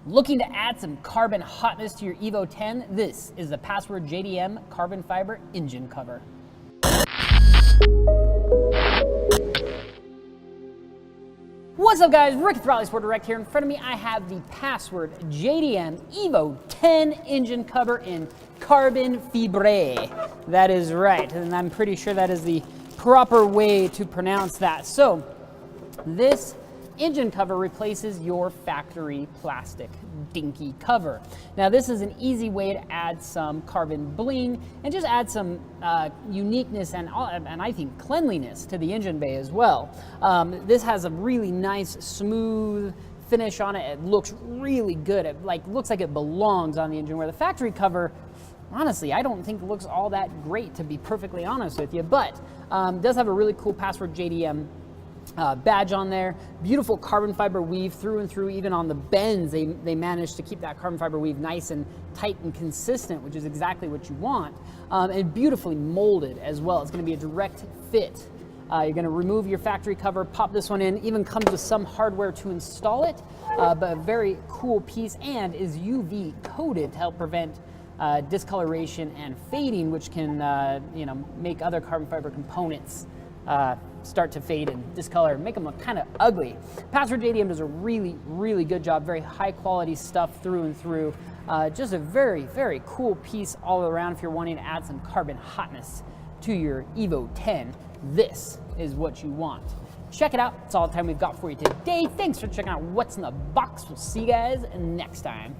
Looking to add some carbon hotness to your EVO 10? This is the Password JDM carbon fiber engine cover. What's up guys, Rick with RallySport Direct here. In front of me I have the Password JDM EVO 10 engine cover in carbon fibre. That is right, and I'm pretty sure that is the proper way to pronounce that. So this engine cover replaces your factory plastic dinky cover. Now this is an easy way to add some carbon bling and just add some uniqueness and I think cleanliness to the engine bay as well. This has a really nice smooth finish on it. It looks really good. It looks like it belongs on the engine, where the factory cover, honestly, I don't think it looks all that great, to be perfectly honest with you, but does have a really cool Password JDM badge on there. Beautiful carbon fiber weave through and through. Even on the bends, they managed to keep that carbon fiber weave nice and tight and consistent, which is exactly what you want. And beautifully molded as well. It's going to be a direct fit. You're going to remove your factory cover, pop this one in. Even comes with some hardware to install it, but a very cool piece, and is UV coated to help prevent discoloration and fading, which can make other carbon fiber components start to fade and discolor, make them look kind of ugly. Password JDM does a really, really good job. Very high quality stuff through and through. Just a very, very cool piece all around. If you're wanting to add some carbon hotness to your EVO 10, this is what you want. Check it out. That's all the time we've got for you today. Thanks for checking out what's in the box. We'll see you guys next time.